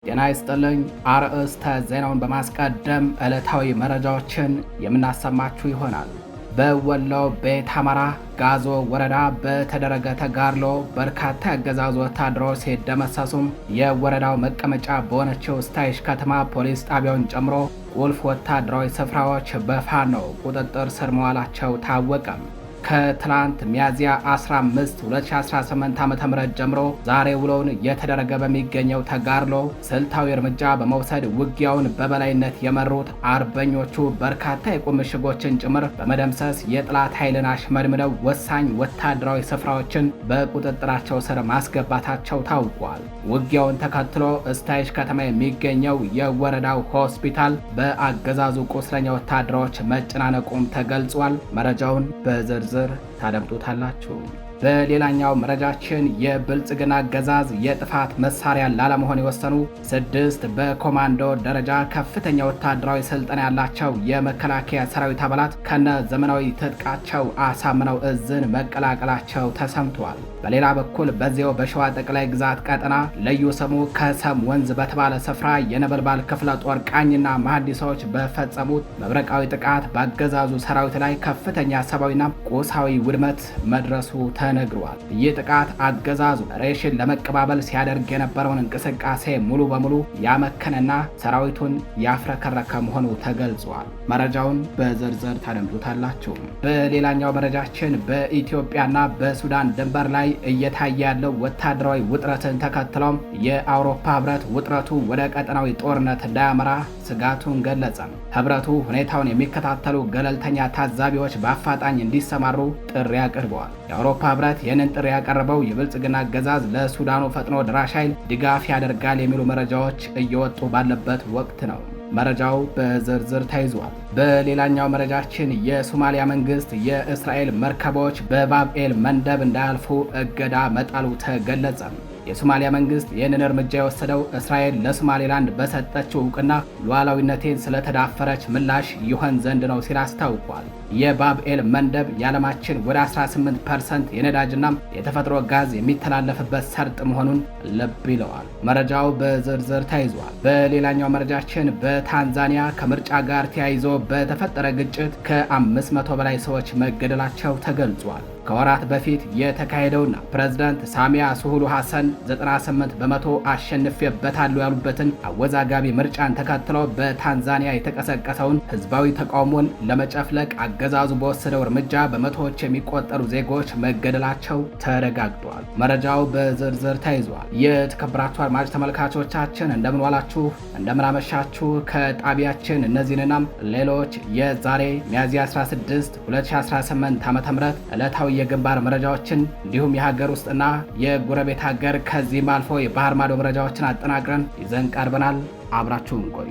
ጤና ይስጥልኝ። አርዕስተ ዜናውን በማስቀደም ዕለታዊ መረጃዎችን የምናሰማችሁ ይሆናል። በወሎ ቤት አማራ ጋዞ ወረዳ በተደረገ ተጋድሎ በርካታ የአገዛዙ ወታደሮች ሲደመሰሱም የወረዳው መቀመጫ በሆነችው ስታይሽ ከተማ ፖሊስ ጣቢያውን ጨምሮ ቁልፍ ወታደራዊ ስፍራዎች በፋኖ ቁጥጥር ስር መዋላቸው ታወቀም። ከትላንት ሚያዝያ 15 2018 ዓ.ም ጀምሮ ዛሬ ውሎውን እየተደረገ በሚገኘው ተጋድሎ ስልታዊ እርምጃ በመውሰድ ውጊያውን በበላይነት የመሩት አርበኞቹ በርካታ የቁም ምሽጎችን ጭምር በመደምሰስ የጥላት ኃይልን አሽመድምደው ወሳኝ ወታደራዊ ስፍራዎችን በቁጥጥራቸው ስር ማስገባታቸው ታውቋል። ውጊያውን ተከትሎ ስታይሽ ከተማ የሚገኘው የወረዳው ሆስፒታል በአገዛዙ ቁስለኛ ወታደሮች መጨናነቁም ተገልጿል። መረጃውን በዝርዝር ታደምጡታላችሁ። በሌላኛው መረጃችን የብልጽግና አገዛዝ የጥፋት መሳሪያ ላለመሆን የወሰኑ 6 በኮማንዶ ደረጃ ከፍተኛ ወታደራዊ ስልጠና ያላቸው የመከላከያ ሰራዊት አባላት ከነ ዘመናዊ ትጥቃቸው አሳምነው እዝን መቀላቀላቸው ተሰምቷል። በሌላ በኩል በዚያው በሸዋ ጠቅላይ ግዛት ቀጠና ልዩ ስሙ ከሰም ወንዝ በተባለ ስፍራ የነበልባል ክፍለ ጦር ቃኝና መሐንዲሶች በፈጸሙት መብረቃዊ ጥቃት በአገዛዙ ሰራዊት ላይ ከፍተኛ ሰብአዊና ቁሳዊ ውድመት መድረሱ ተነግሯል። ይህ ጥቃት አገዛዙ ሬሽን ለመቀባበል ሲያደርግ የነበረውን እንቅስቃሴ ሙሉ በሙሉ ያመከነና ሰራዊቱን ያፍረከረከ መሆኑ ተገልጿል። መረጃውን በዝርዝር ታደምጡታላችሁ። በሌላኛው መረጃችን በኢትዮጵያና በሱዳን ድንበር ላይ እየታየ ያለው ወታደራዊ ውጥረትን ተከትሎም የአውሮፓ ህብረት ውጥረቱ ወደ ቀጠናዊ ጦርነት እንዳያመራ ስጋቱን ገለጸ። ህብረቱ ሁኔታውን የሚከታተሉ ገለልተኛ ታዛቢዎች በአፋጣኝ እንዲሰማሩ ጥሪ አቅርበዋል። የአውሮፓ ህብረት ይህንን ጥሪ ያቀረበው የብልጽግና አገዛዝ ለሱዳኑ ፈጥኖ ድራሽ ኃይል ድጋፍ ያደርጋል የሚሉ መረጃዎች እየወጡ ባለበት ወቅት ነው። መረጃው በዝርዝር ተይዟል። በሌላኛው መረጃችን የሶማሊያ መንግስት የእስራኤል መርከቦች በባብኤል መንደብ እንዳያልፉ እገዳ መጣሉ ተገለጸ። የሶማሊያ መንግስት ይህንን እርምጃ የወሰደው እስራኤል ለሶማሌላንድ በሰጠችው እውቅና ሉዓላዊነቴን ስለተዳፈረች ምላሽ ይሆን ዘንድ ነው ሲል አስታውቋል። የባብኤል መንደብ የዓለማችን ወደ 18% የነዳጅና የተፈጥሮ ጋዝ የሚተላለፍበት ሰርጥ መሆኑን ልብ ይለዋል። መረጃው በዝርዝር ተይዟል። በሌላኛው መረጃችን በታንዛኒያ ከምርጫ ጋር ተያይዞ በተፈጠረ ግጭት ከ500 በላይ ሰዎች መገደላቸው ተገልጿል። ከወራት በፊት የተካሄደውና ፕሬዝዳንት ሳሚያ ሱሉሁ ሐሰን 98 በመቶ አሸንፌበታለሁ ያሉበትን አወዛጋቢ ምርጫን ተከትሎ በታንዛኒያ የተቀሰቀሰውን ህዝባዊ ተቃውሞን ለመጨፍለቅ አገዛዙ በወሰደው እርምጃ በመቶዎች የሚቆጠሩ ዜጎች መገደላቸው ተረጋግጧል። መረጃው በዝርዝር ተይዟል። የተከበራችሁ አድማጭ ተመልካቾቻችን እንደምን ዋላችሁ፣ እንደምን አመሻችሁ። ከጣቢያችን እነዚህንና ሌሎች የዛሬ ሚያዝያ 16 2018 ዓ.ም ዕለታዊ የግንባር መረጃዎችን እንዲሁም የሀገር ውስጥና የጎረቤት ሀገር ከዚህም አልፎ የባህር ማዶ መረጃዎችን አጠናቅረን ይዘን ቀርበናል። አብራችሁን ቆዩ።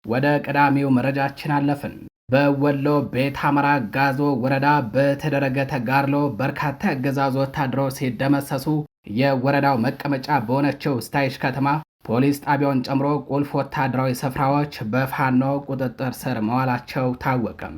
ወደ ቀዳሚው መረጃችን አለፍን። በወሎ ቤት አማራ ጋዞ ወረዳ በተደረገ ተጋድሎ በርካታ የአገዛዙ ወታደሮች ሲደመሰሱ የወረዳው መቀመጫ በሆነችው ስታይሽ ከተማ ፖሊስ ጣቢያውን ጨምሮ ቁልፍ ወታደራዊ ስፍራዎች በፋኖ ቁጥጥር ስር መዋላቸው ታወቀም።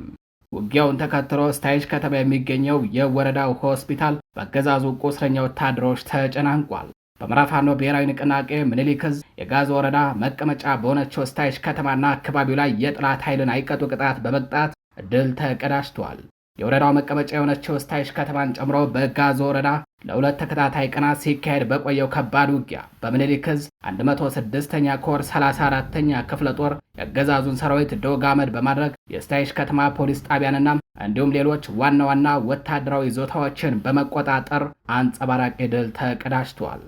ውጊያውን ተከትሎ ስታይሽ ከተማ የሚገኘው የወረዳው ሆስፒታል በአገዛዙ ቁስለኛ ወታደሮች ተጨናንቋል። በአማራ ፋኖ ብሔራዊ ንቅናቄ ምኒልክ ዕዝ የጋዞ ወረዳ መቀመጫ በሆነችው ስታይሽ ከተማና አካባቢው ላይ የጥላት ኃይልን አይቀጡ ቅጣት በመቅጣት ድል ተቀዳጅቷል። የወረዳው መቀመጫ የሆነችው ስታይሽ ከተማን ጨምሮ በጋዞ ወረዳ ለሁለት ተከታታይ ቀናት ሲካሄድ በቆየው ከባድ ውጊያ በምኒልክ ዕዝ 106ኛ ኮር 34ኛ ክፍለ ጦር የአገዛዙን ሰራዊት ዶግ አመድ በማድረግ የስታይሽ ከተማ ፖሊስ ጣቢያንና እንዲሁም ሌሎች ዋና ዋና ወታደራዊ ይዞታዎችን በመቆጣጠር አንጸባራቂ ድል ተቀዳጅቷል።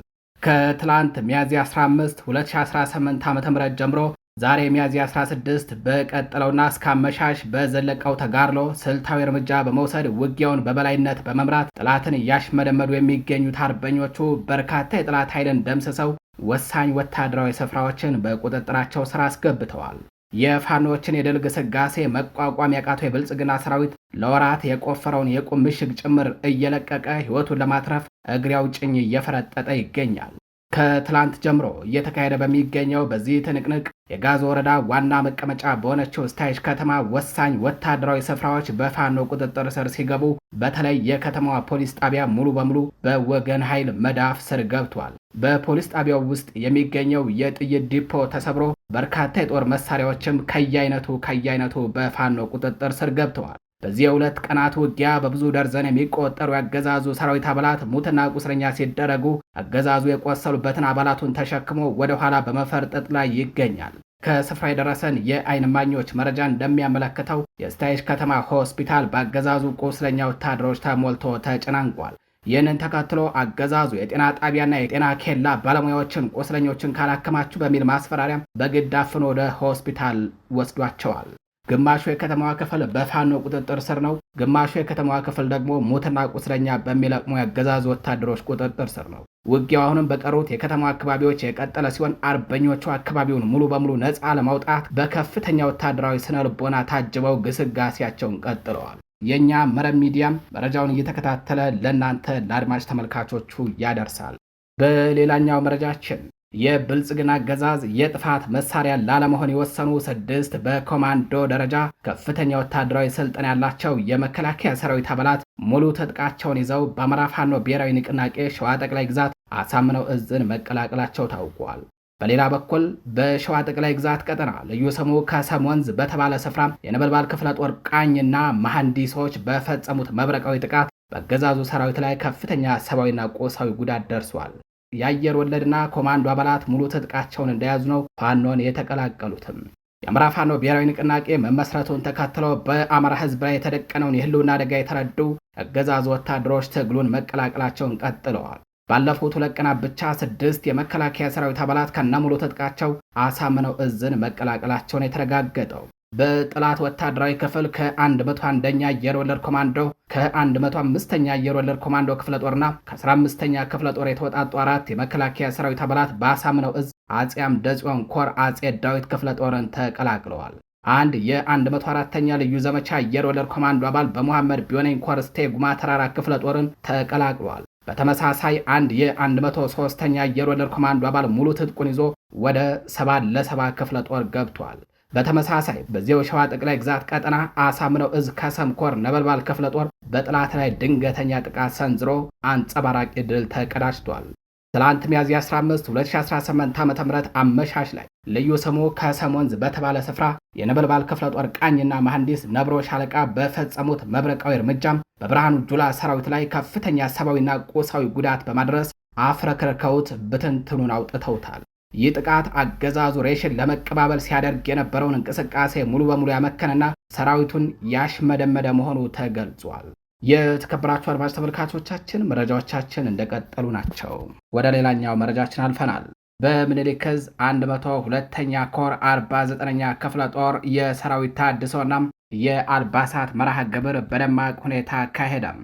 ከትላንት ሚያዝያ 15 2018 ዓ.ም ጀምሮ ዛሬ ሚያዝያ 16 በቀጠለውና እስከ አመሻሽ በዘለቀው ተጋድሎ ስልታዊ እርምጃ በመውሰድ ውጊያውን በበላይነት በመምራት ጥላትን እያሽመደመዱ የሚገኙት አርበኞቹ በርካታ የጥላት ኃይልን ደምስሰው ወሳኝ ወታደራዊ ስፍራዎችን በቁጥጥራቸው ስር አስገብተዋል። የፋኖችን የድል ግስጋሴ መቋቋም ያቃተው የብልጽግና ሰራዊት ለወራት የቆፈረውን የቁም ምሽግ ጭምር እየለቀቀ ሕይወቱን ለማትረፍ እግሬ አውጭኝ እየፈረጠጠ ይገኛል። ከትላንት ጀምሮ እየተካሄደ በሚገኘው በዚህ ትንቅንቅ የጋዞ ወረዳ ዋና መቀመጫ በሆነችው ስታይሽ ከተማ ወሳኝ ወታደራዊ ስፍራዎች በፋኖ ቁጥጥር ስር ሲገቡ፣ በተለይ የከተማዋ ፖሊስ ጣቢያ ሙሉ በሙሉ በወገን ኃይል መዳፍ ስር ገብቷል። በፖሊስ ጣቢያው ውስጥ የሚገኘው የጥይት ዲፖ ተሰብሮ በርካታ የጦር መሳሪያዎችም ከየአይነቱ በፋኖ ቁጥጥር ስር ገብተዋል። በዚህ የሁለት ቀናት ውጊያ በብዙ ደርዘን የሚቆጠሩ ያገዛዙ ሰራዊት አባላት ሙትና ቁስለኛ ሲደረጉ፣ አገዛዙ የቆሰሉበትን አባላቱን ተሸክሞ ወደ ኋላ በመፈርጠጥ ላይ ይገኛል። ከስፍራ የደረሰን የአይን እማኞች መረጃ እንደሚያመለክተው የስታይሽ ከተማ ሆስፒታል በአገዛዙ ቁስለኛ ወታደሮች ተሞልቶ ተጨናንቋል። ይህንን ተከትሎ አገዛዙ የጤና ጣቢያና የጤና ኬላ ባለሙያዎችን ቁስለኞችን ካላከማችሁ በሚል ማስፈራሪያም በግድ አፍኖ ወደ ሆስፒታል ወስዷቸዋል። ግማሹ የከተማዋ ክፍል በፋኖ ቁጥጥር ስር ነው። ግማሹ የከተማዋ ክፍል ደግሞ ሙትና ቁስለኛ በሚለቅሙ ያገዛዙ ወታደሮች ቁጥጥር ስር ነው። ውጊያው አሁንም በቀሩት የከተማ አካባቢዎች የቀጠለ ሲሆን አርበኞቹ አካባቢውን ሙሉ በሙሉ ነፃ ለማውጣት በከፍተኛ ወታደራዊ ስነ ልቦና ታጅበው ግስጋሴያቸውን ቀጥለዋል። የእኛ መረብ ሚዲያም መረጃውን እየተከታተለ ለእናንተ ለአድማጭ ተመልካቾቹ ያደርሳል። በሌላኛው መረጃችን የብልጽግና አገዛዝ የጥፋት መሳሪያ ላለመሆን የወሰኑ 6 በኮማንዶ ደረጃ ከፍተኛ ወታደራዊ ስልጠና ያላቸው የመከላከያ ሰራዊት አባላት ሙሉ ትጥቃቸውን ይዘው በአማራ ፋኖ ብሔራዊ ንቅናቄ ሸዋ ጠቅላይ ግዛት አሳምነው እዝን መቀላቀላቸው ታውቋል። በሌላ በኩል በሸዋ ጠቅላይ ግዛት ቀጠና ልዩ ስሙ ከሰም ወንዝ በተባለ ስፍራ የነበልባል ክፍለ ጦር ቃኝና መሐንዲሶች በፈጸሙት መብረቃዊ ጥቃት በአገዛዙ ሰራዊት ላይ ከፍተኛ ሰብአዊና ቁሳዊ ጉዳት ደርሷል። የአየር ወለድና ኮማንዶ አባላት ሙሉ ትጥቃቸውን እንደያዙ ነው ፋኖን የተቀላቀሉትም። የአማራ ፋኖ ብሔራዊ ንቅናቄ መመስረቱን ተከትሎ በአማራ ሕዝብ ላይ የተደቀነውን የህልውና አደጋ የተረዱ አገዛዙ ወታደሮች ትግሉን መቀላቀላቸውን ቀጥለዋል። ባለፉት 2 ቀናት ብቻ 6 የመከላከያ ሰራዊት አባላት ከነሙሉ ትጥቃቸው አሳምነው እዝን መቀላቀላቸውን የተረጋገጠው በጥላት ወታደራዊ ክፍል ከ101ኛ አየር ወለድ ኮማንዶ ከ105ኛ አየር ወለድ ኮማንዶ ክፍለ ጦርና ከ15ኛ ክፍለ ጦር የተወጣጡ 4 የመከላከያ ሰራዊት አባላት በአሳምነው እዝ አጼ አምደ ጽዮን ኮር አጼ ዳዊት ክፍለ ጦርን ተቀላቅለዋል። አንድ የ104ኛ ልዩ ዘመቻ አየር ወለድ ኮማንዶ አባል በመሐመድ ቢሆነኝ ኮር እስቴ ጉማ ተራራ ክፍለ ጦርን ተቀላቅሏል። በተመሳሳይ አንድ የ103ኛ አየር ወለድ ኮማንዶ አባል ሙሉ ትጥቁን ይዞ ወደ 7 ክፍለ ጦር ገብቷል። በተመሳሳይ በዚያው ሸዋ ጠቅላይ ግዛት ቀጠና አሳምነው እዝ ከሰም ኮር ነበልባል ክፍለ ጦር በጥላት ላይ ድንገተኛ ጥቃት ሰንዝሮ አንጸባራቂ ድል ተቀዳጅቷል። ትላንት ሚያዝያ 15 2018 ዓ.ም አመሻሽ ላይ ልዩ ስሙ ከሰም ወንዝ በተባለ ስፍራ የነበልባል ክፍለ ጦር ቃኝና መሐንዲስ ነብሮ ሻለቃ በፈጸሙት መብረቃዊ እርምጃም በብርሃኑ ጁላ ሰራዊት ላይ ከፍተኛ ሰብአዊና ቁሳዊ ጉዳት በማድረስ አፍረክርከውት ብትንትኑን አውጥተውታል። ይህ ጥቃት አገዛዙ ሬሽን ለመቀባበል ሲያደርግ የነበረውን እንቅስቃሴ ሙሉ በሙሉ ያመከነና ሰራዊቱን ያሽመደመደ መሆኑ ተገልጿል። የተከበራችሁ አድማጭ ተመልካቾቻችን መረጃዎቻችን እንደቀጠሉ ናቸው። ወደ ሌላኛው መረጃችን አልፈናል። በምኒልክ ዕዝ 102ኛ ኮር 49ኛ ክፍለ ጦር የሰራዊት ታድሶና የአልባሳት መርሃ ግብር በደማቅ ሁኔታ አካሄደም።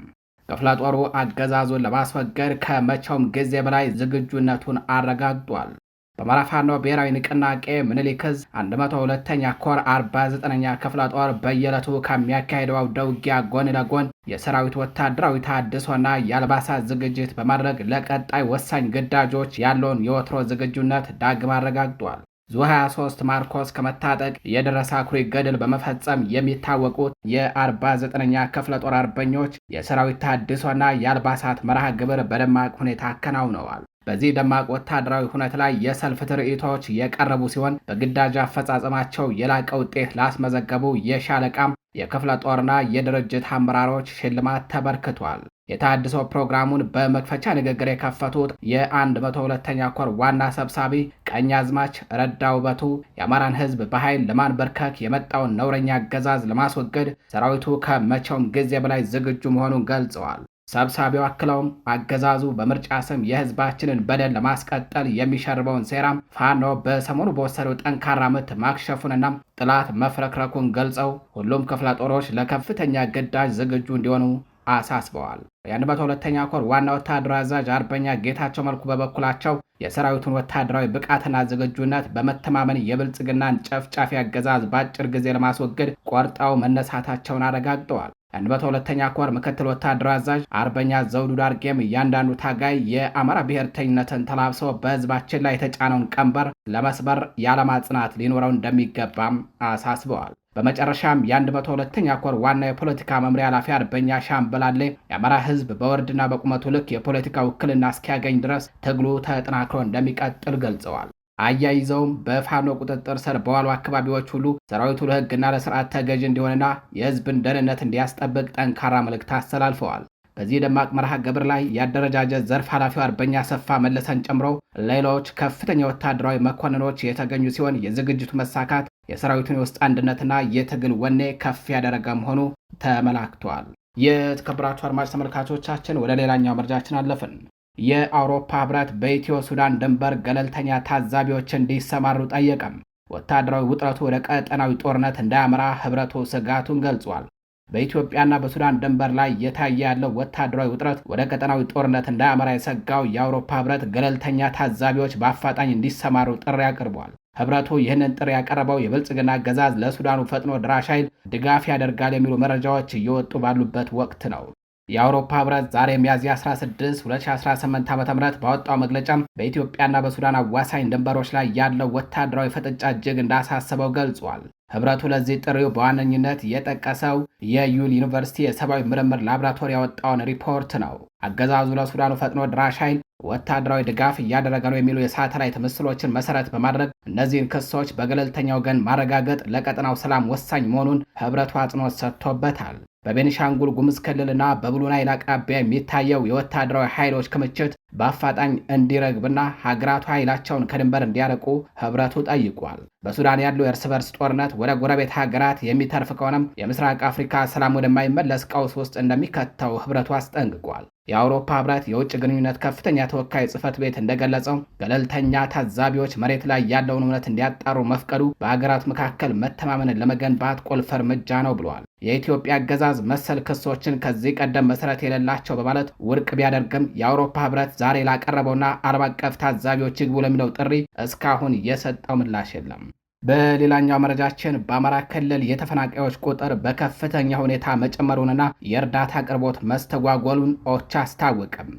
ክፍለ ጦሩ አገዛዙን ለማስወገድ ከመቼውም ጊዜ በላይ ዝግጁነቱን አረጋግጧል። በአማራ ፋኖ ብሔራዊ ንቅናቄ ምኒልክ ዕዝ 102ኛ ኮር 49ኛ ክፍለ ጦር በየዕለቱ ከሚያካሄደው አውደ ውጊያ ጎን ለጎን የሰራዊት ወታደራዊ ታድሶና የአልባሳት ዝግጅት በማድረግ ለቀጣይ ወሳኝ ግዳጆች ያለውን የወትሮ ዝግጁነት ዳግም አረጋግጧል። ዙ 23 ማርኮስ ከመታጠቅ የደረሰ አኩሪ ገድል በመፈጸም የሚታወቁት የ49ኛ ክፍለ ጦር አርበኞች የሰራዊት ታድሶና የአልባሳት መርሃ ግብር በደማቅ ሁኔታ አከናውነዋል። በዚህ ደማቅ ወታደራዊ ሁነት ላይ የሰልፍ ትርኢቶች የቀረቡ ሲሆን በግዳጅ አፈጻጸማቸው የላቀ ውጤት ላስመዘገቡ የሻለቃም የክፍለ ጦርና የድርጅት አመራሮች ሽልማት ተበርክቷል። የታድሶ ፕሮግራሙን በመክፈቻ ንግግር የከፈቱት የ102ኛ ኮር ዋና ሰብሳቢ ቀኛዝማች ረዳ ውበቱ የአማራን ሕዝብ በኃይል ለማንበርከክ የመጣውን ነውረኛ አገዛዝ ለማስወገድ ሰራዊቱ ከመቼውም ጊዜ በላይ ዝግጁ መሆኑን ገልጸዋል። ሰብሳቢው አክለውም አገዛዙ በምርጫ ስም የህዝባችንን በደል ለማስቀጠል የሚሸርበውን ሴራም ፋኖ በሰሞኑ በወሰደው ጠንካራ ምት ማክሸፉንና ጥላት መፍረክረኩን ገልጸው ሁሉም ክፍለ ጦሮች ለከፍተኛ ግዳጅ ዝግጁ እንዲሆኑ አሳስበዋል። የ102ኛ ኮር ዋና ወታደራዊ አዛዥ አርበኛ ጌታቸው መልኩ በበኩላቸው የሰራዊቱን ወታደራዊ ብቃትና ዝግጁነት በመተማመን የብልጽግናን ጨፍጫፊ አገዛዝ በአጭር ጊዜ ለማስወገድ ቆርጠው መነሳታቸውን አረጋግጠዋል። የ102ኛ ኮር ምክትል ወታደራዊ አዛዥ አርበኛ ዘውዱ ዳርጌም እያንዳንዱ ታጋይ የአማራ ብሔርተኝነትን ተላብሶ በህዝባችን ላይ የተጫነውን ቀንበር ለመስበር የዓላማ ጽናት ሊኖረው እንደሚገባም አሳስበዋል። በመጨረሻም የ102ኛ ኮር ዋና የፖለቲካ መምሪያ ኃላፊ አርበኛ ሻምበላሌ የአማራ ህዝብ በወርድና በቁመቱ ልክ የፖለቲካ ውክልና እስኪያገኝ ድረስ ትግሉ ተጠናክሮ እንደሚቀጥል ገልጸዋል። አያይዘውም በፋኖ ቁጥጥር ስር በዋሉ አካባቢዎች ሁሉ ሰራዊቱ ለህግና ለስርዓት ተገዥ እንዲሆንና የህዝብን ደህንነት እንዲያስጠብቅ ጠንካራ መልእክት አስተላልፈዋል። በዚህ ደማቅ መርሃ ግብር ላይ የአደረጃጀት ዘርፍ ኃላፊው አርበኛ ሰፋ መለሰን ጨምሮ ሌሎች ከፍተኛ ወታደራዊ መኮንኖች የተገኙ ሲሆን የዝግጅቱ መሳካት የሰራዊቱን የውስጥ አንድነትና የትግል ወኔ ከፍ ያደረገ መሆኑ ተመላክቷል። የተከበራችሁ አድማጭ ተመልካቾቻችን ወደ ሌላኛው መረጃችን አለፍን። የአውሮፓ ህብረት በኢትዮ ሱዳን ድንበር ገለልተኛ ታዛቢዎች እንዲሰማሩ ጠየቀም። ወታደራዊ ውጥረቱ ወደ ቀጠናዊ ጦርነት እንዳያመራ ህብረቱ ስጋቱን ገልጿል። በኢትዮጵያና በሱዳን ድንበር ላይ እየታየ ያለው ወታደራዊ ውጥረት ወደ ቀጠናዊ ጦርነት እንዳያመራ የሰጋው የአውሮፓ ህብረት ገለልተኛ ታዛቢዎች በአፋጣኝ እንዲሰማሩ ጥሪ አቅርቧል። ህብረቱ ይህንን ጥሪ ያቀረበው የብልጽግና አገዛዝ ለሱዳኑ ፈጥኖ ድራሽ ኃይል ድጋፍ ያደርጋል የሚሉ መረጃዎች እየወጡ ባሉበት ወቅት ነው። የአውሮፓ ህብረት ዛሬ ሚያዝያ 16 2018 ዓ.ም ባወጣው መግለጫም በኢትዮጵያና በሱዳን አዋሳኝ ድንበሮች ላይ ያለው ወታደራዊ ፍጥጫ እጅግ እንዳሳሰበው ገልጿል። ህብረቱ ለዚህ ጥሪው በዋነኝነት የጠቀሰው የዩል ዩኒቨርሲቲ የሰብአዊ ምርምር ላቦራቶሪ ያወጣውን ሪፖርት ነው። አገዛዙ ለሱዳኑ ፈጥኖ ድራሽ ኃይል ወታደራዊ ድጋፍ እያደረገ ነው የሚሉ የሳተላይት ምስሎችን መሰረት በማድረግ እነዚህን ክሶች በገለልተኛ ወገን ማረጋገጥ ለቀጠናው ሰላም ወሳኝ መሆኑን ህብረቱ አጽንኦት ሰጥቶበታል። በቤኒሻንጉል ጉሙዝ ክልልና በብሉ ናይል አቅራቢያ የሚታየው የወታደራዊ ኃይሎች ክምችት በአፋጣኝ እንዲረግብና ሀገራቱ ኃይላቸውን ከድንበር እንዲያርቁ ህብረቱ ጠይቋል። በሱዳን ያለው የእርስ በርስ ጦርነት ወደ ጎረቤት ሀገራት የሚተርፍ ከሆነም የምስራቅ አፍሪካ ሰላም ወደማይመለስ ቀውስ ውስጥ እንደሚከተው ህብረቱ አስጠንቅቋል። የአውሮፓ ህብረት የውጭ ግንኙነት ከፍተኛ ተወካይ ጽህፈት ቤት እንደገለጸው ገለልተኛ ታዛቢዎች መሬት ላይ ያለውን እውነት እንዲያጣሩ መፍቀዱ በሀገራት መካከል መተማመንን ለመገንባት ቁልፍ እርምጃ ነው ብለዋል። የኢትዮጵያ አገዛዝ መሰል ክሶችን ከዚህ ቀደም መሰረት የሌላቸው በማለት ውድቅ ቢያደርግም የአውሮፓ ህብረት ዛሬ ላቀረበውና ዓለም አቀፍ ታዛቢዎች ይግቡ ለሚለው ጥሪ እስካሁን የሰጠው ምላሽ የለም። በሌላኛው መረጃችን በአማራ ክልል የተፈናቃዮች ቁጥር በከፍተኛ ሁኔታ መጨመሩንና የእርዳታ አቅርቦት መስተጓጎሉን ኦቻ አስታወቀም።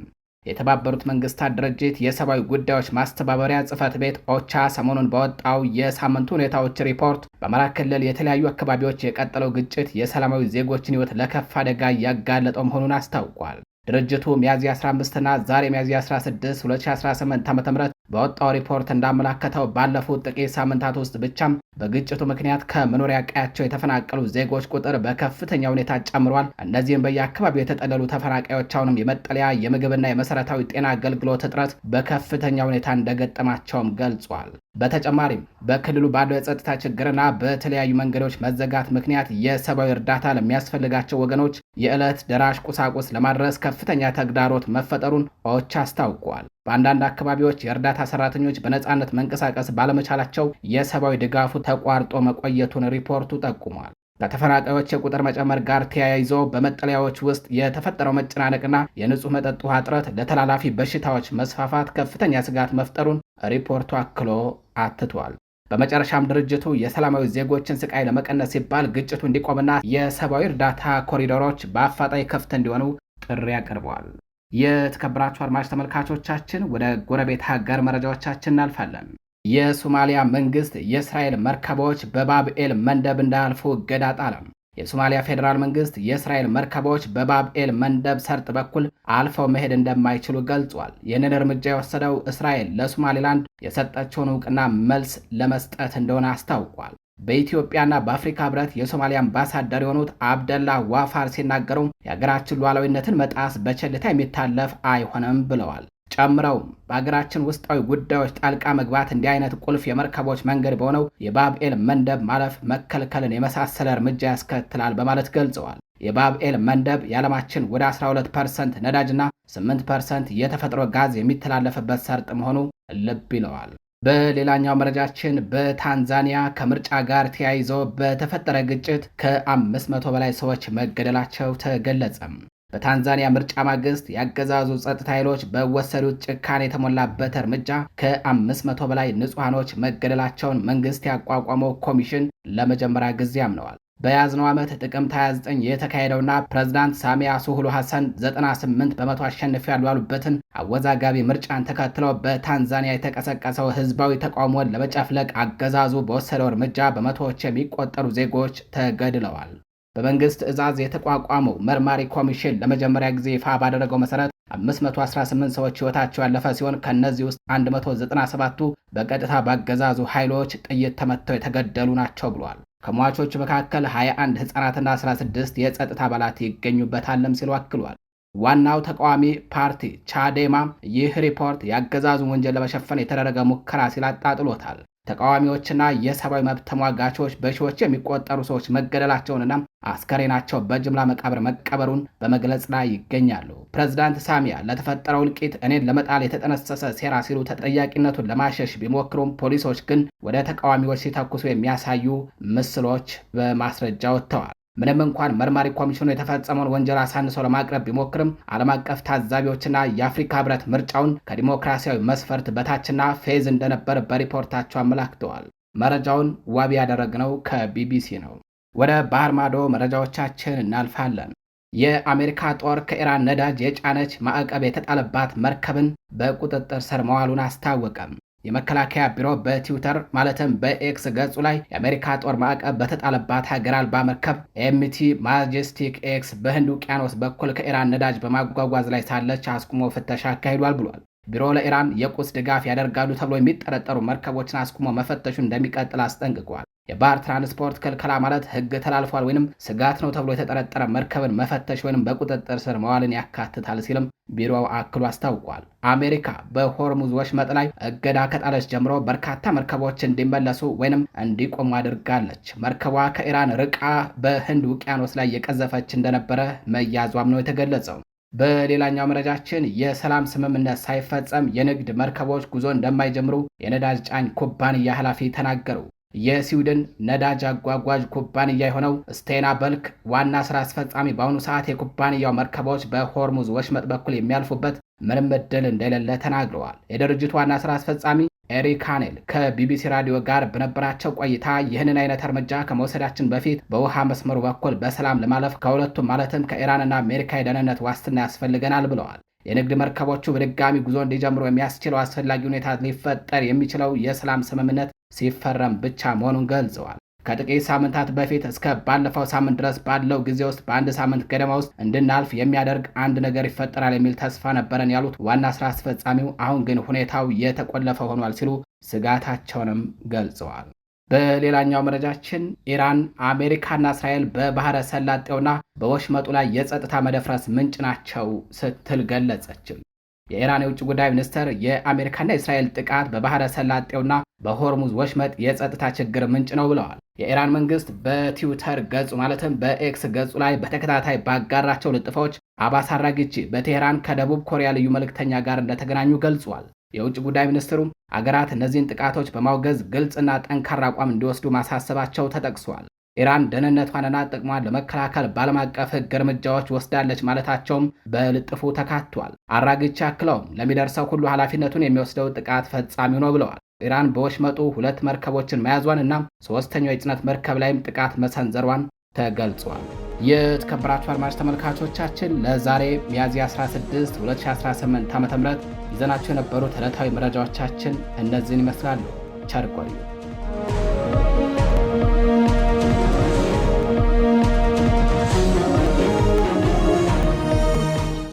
የተባበሩት መንግስታት ድርጅት የሰብአዊ ጉዳዮች ማስተባበሪያ ጽህፈት ቤት ኦቻ ሰሞኑን በወጣው የሳምንቱ ሁኔታዎች ሪፖርት በአማራ ክልል የተለያዩ አካባቢዎች የቀጠለው ግጭት የሰላማዊ ዜጎችን ህይወት ለከፍ አደጋ እያጋለጠው መሆኑን አስታውቋል። ድርጅቱ ሚያዝያ 15 እና ዛሬ ሚያዝያ 16 2018 ዓ.ም በወጣው ሪፖርት እንዳመላከተው ባለፉት ጥቂት ሳምንታት ውስጥ ብቻም በግጭቱ ምክንያት ከመኖሪያ ቀያቸው የተፈናቀሉ ዜጎች ቁጥር በከፍተኛ ሁኔታ ጨምሯል። እነዚህም በየአካባቢው የተጠለሉ ተፈናቃዮች አሁንም የመጠለያ የምግብና የመሰረታዊ ጤና አገልግሎት እጥረት በከፍተኛ ሁኔታ እንደገጠማቸውም ገልጿል። በተጨማሪም በክልሉ ባለው የጸጥታ ችግርና በተለያዩ መንገዶች መዘጋት ምክንያት የሰብአዊ እርዳታ ለሚያስፈልጋቸው ወገኖች የዕለት ደራሽ ቁሳቁስ ለማድረስ ከፍተኛ ተግዳሮት መፈጠሩን ኦቻ አስታውቋል። በአንዳንድ አካባቢዎች የእርዳታ ሰራተኞች በነፃነት መንቀሳቀስ ባለመቻላቸው የሰብአዊ ድጋፉ ተቋርጦ መቆየቱን ሪፖርቱ ጠቁሟል። ከተፈናቃዮች የቁጥር መጨመር ጋር ተያይዞ በመጠለያዎች ውስጥ የተፈጠረው መጨናነቅና የንጹህ መጠጥ ውሃ እጥረት ለተላላፊ በሽታዎች መስፋፋት ከፍተኛ ስጋት መፍጠሩን ሪፖርቱ አክሎ አትቷል። በመጨረሻም ድርጅቱ የሰላማዊ ዜጎችን ስቃይ ለመቀነስ ሲባል ግጭቱ እንዲቆምና የሰብአዊ እርዳታ ኮሪዶሮች በአፋጣኝ ክፍት እንዲሆኑ ጥሪ አቅርበዋል። የተከበራችሁ አድማጭ ተመልካቾቻችን ወደ ጎረቤት ሀገር መረጃዎቻችን እናልፋለን። የሶማሊያ መንግስት የእስራኤል መርከቦች በባብኤል መንደብ እንዳያልፉ እገዳ ጣለም። የሶማሊያ ፌዴራል መንግስት የእስራኤል መርከቦች በባብኤል መንደብ ሰርጥ በኩል አልፈው መሄድ እንደማይችሉ ገልጿል። ይህንን እርምጃ የወሰደው እስራኤል ለሶማሌላንድ የሰጠችውን እውቅና መልስ ለመስጠት እንደሆነ አስታውቋል። በኢትዮጵያና በአፍሪካ ህብረት የሶማሊያ አምባሳደር የሆኑት አብደላ ዋፋር ሲናገሩ የሀገራችን ሉዓላዊነትን መጣስ በቸልታ የሚታለፍ አይሆንም ብለዋል። ጨምረውም በሀገራችን ውስጣዊ ጉዳዮች ጣልቃ መግባት እንዲህ አይነት ቁልፍ የመርከቦች መንገድ በሆነው የባብኤል መንደብ ማለፍ መከልከልን የመሳሰለ እርምጃ ያስከትላል በማለት ገልጸዋል። የባብኤል መንደብ የዓለማችን ወደ 12% ነዳጅና 8% የተፈጥሮ ጋዝ የሚተላለፍበት ሰርጥ መሆኑ ልብ ይለዋል። በሌላኛው መረጃችን በታንዛኒያ ከምርጫ ጋር ተያይዞ በተፈጠረ ግጭት ከ500 በላይ ሰዎች መገደላቸው ተገለጸም። በታንዛኒያ ምርጫ ማግስት ያገዛዙ ጸጥታ ኃይሎች በወሰዱት ጭካኔ የተሞላበት እርምጃ ከ500 በላይ ንጹሃኖች መገደላቸውን መንግስት ያቋቋመው ኮሚሽን ለመጀመሪያ ጊዜ አምነዋል። በያዝነው ዓመት ጥቅምት 29 የተካሄደውና ፕሬዝዳንት ሳሚያ ሱሉሁ ሐሰን 98 በመቶ አሸንፊያለሁ ያሉበትን አወዛጋቢ ምርጫን ተከትለው በታንዛኒያ የተቀሰቀሰው ህዝባዊ ተቃውሞን ለመጨፍለቅ አገዛዙ በወሰደው እርምጃ በመቶዎች የሚቆጠሩ ዜጎች ተገድለዋል። በመንግስት ትዕዛዝ የተቋቋመው መርማሪ ኮሚሽን ለመጀመሪያ ጊዜ ይፋ ባደረገው መሰረት 518 ሰዎች ህይወታቸው ያለፈ ሲሆን ከነዚህ ውስጥ 197ቱ በቀጥታ ባገዛዙ ኃይሎች ጥይት ተመተው የተገደሉ ናቸው ብሏል። ከሟቾቹ መካከል 21 ህጻናትና 16 የጸጥታ አባላት ይገኙበታልም ሲሉ አክሏል። ዋናው ተቃዋሚ ፓርቲ ቻዴማ ይህ ሪፖርት የአገዛዙን ወንጀል ለመሸፈን የተደረገ ሙከራ ሲል አጣጥሎታል። ተቃዋሚዎችና የሰብአዊ መብት ተሟጋቾች በሺዎች የሚቆጠሩ ሰዎች መገደላቸውንና አስከሬናቸው በጅምላ መቃብር መቀበሩን በመግለጽ ላይ ይገኛሉ። ፕሬዝዳንት ሳሚያ ለተፈጠረው እልቂት እኔን ለመጣል የተጠነሰሰ ሴራ ሲሉ ተጠያቂነቱን ለማሸሽ ቢሞክሩም ፖሊሶች ግን ወደ ተቃዋሚዎች ሲተኩሱ የሚያሳዩ ምስሎች በማስረጃ ወጥተዋል። ምንም እንኳን መርማሪ ኮሚሽኑ የተፈጸመውን ወንጀል አሳንሶ ለማቅረብ ቢሞክርም ዓለም አቀፍ ታዛቢዎችና የአፍሪካ ህብረት ምርጫውን ከዲሞክራሲያዊ መስፈርት በታችና ፌዝ እንደነበር በሪፖርታቸው አመላክተዋል። መረጃውን ዋቢ ያደረግነው ከቢቢሲ ነው። ወደ ባህር ማዶ መረጃዎቻችን እናልፋለን። የአሜሪካ ጦር ከኢራን ነዳጅ የጫነች ማዕቀብ የተጣለባት መርከብን በቁጥጥር ስር መዋሉን አስታወቀም። የመከላከያ ቢሮ በትዊተር ማለትም በኤክስ ገጹ ላይ የአሜሪካ ጦር ማዕቀብ በተጣለባት ሀገር አልባ መርከብ ኤምቲ ማጀስቲክ ኤክስ በህንድ ውቅያኖስ በኩል ከኢራን ነዳጅ በማጓጓዝ ላይ ሳለች አስቁሞ ፍተሻ አካሂዷል ብሏል። ቢሮ ለኢራን የቁስ ድጋፍ ያደርጋሉ ተብሎ የሚጠረጠሩ መርከቦችን አስቁሞ መፈተሹን እንደሚቀጥል አስጠንቅቋል። የባህር ትራንስፖርት ክልከላ ማለት ህግ ተላልፏል ወይንም ስጋት ነው ተብሎ የተጠረጠረ መርከብን መፈተሽ ወይንም በቁጥጥር ስር መዋልን ያካትታል ሲልም ቢሮው አክሎ አስታውቋል። አሜሪካ በሆርሙዝ ወሽመጥ ላይ እገዳ ከጣለች ጀምሮ በርካታ መርከቦች እንዲመለሱ ወይንም እንዲቆሙ አድርጋለች። መርከቧ ከኢራን ርቃ በህንድ ውቅያኖስ ላይ የቀዘፈች እንደነበረ መያዟም ነው የተገለጸው። በሌላኛው መረጃችን የሰላም ስምምነት ሳይፈጸም የንግድ መርከቦች ጉዞ እንደማይጀምሩ የነዳጅ ጫኝ ኩባንያ ኃላፊ ተናገሩ። የስዊድን ነዳጅ አጓጓዥ ኩባንያ የሆነው ስቴና በልክ ዋና ስራ አስፈጻሚ በአሁኑ ሰዓት የኩባንያው መርከቦች በሆርሙዝ ወሽመጥ በኩል የሚያልፉበት ምንም ዕድል እንደሌለ ተናግረዋል። የድርጅቱ ዋና ስራ አስፈጻሚ ኤሪክ ሃኔል ከቢቢሲ ራዲዮ ጋር በነበራቸው ቆይታ ይህንን አይነት እርምጃ ከመውሰዳችን በፊት በውሃ መስመሩ በኩል በሰላም ለማለፍ ከሁለቱም ማለትም ከኢራንና አሜሪካ የደህንነት ዋስትና ያስፈልገናል ብለዋል። የንግድ መርከቦቹ በድጋሚ ጉዞ እንዲጀምሩ የሚያስችለው አስፈላጊ ሁኔታ ሊፈጠር የሚችለው የሰላም ስምምነት ሲፈረም ብቻ መሆኑን ገልጸዋል። ከጥቂት ሳምንታት በፊት እስከ ባለፈው ሳምንት ድረስ ባለው ጊዜ ውስጥ በአንድ ሳምንት ገደማ ውስጥ እንድናልፍ የሚያደርግ አንድ ነገር ይፈጠራል የሚል ተስፋ ነበረን ያሉት ዋና ስራ አስፈጻሚው፣ አሁን ግን ሁኔታው የተቆለፈ ሆኗል ሲሉ ስጋታቸውንም ገልጸዋል። በሌላኛው መረጃችን ኢራን አሜሪካና እስራኤል በባህረ ሰላጤውና በወሽመጡ ላይ የጸጥታ መደፍረስ ምንጭ ናቸው ስትል ገለጸችም። የኢራን የውጭ ጉዳይ ሚኒስትር የአሜሪካና የእስራኤል ጥቃት በባህረ ሰላጤውና በሆርሙዝ ወሽመጥ የጸጥታ ችግር ምንጭ ነው ብለዋል። የኢራን መንግስት በትዊተር ገጹ ማለትም በኤክስ ገጹ ላይ በተከታታይ ባጋራቸው ልጥፎች አባስ አራግቺ በቴህራን ከደቡብ ኮሪያ ልዩ መልእክተኛ ጋር እንደተገናኙ ገልጿል። የውጭ ጉዳይ ሚኒስትሩም አገራት እነዚህን ጥቃቶች በማውገዝ ግልጽና ጠንካራ አቋም እንዲወስዱ ማሳሰባቸው ተጠቅሷል። ኢራን ደህንነቷንና ጥቅሟን ለመከላከል በዓለም አቀፍ ሕግ እርምጃዎች ወስዳለች ማለታቸውም በልጥፉ ተካቷል። አራግቺ አክለውም ለሚደርሰው ሁሉ ኃላፊነቱን የሚወስደው ጥቃት ፈጻሚው ነው ብለዋል። ኢራን በወሽመጡ 2 መርከቦችን መያዟን እና 3ኛው የጭነት መርከብ ላይም ጥቃት መሰንዘሯን ተገልጿል። የተከበራችሁ አድማጭ ተመልካቾቻችን ለዛሬ ሚያዝያ 16 2018 ዓ.ም ይዘናቸው የነበሩት ዕለታዊ መረጃዎቻችን እነዚህን ይመስላሉ። ቸር ቆዩ።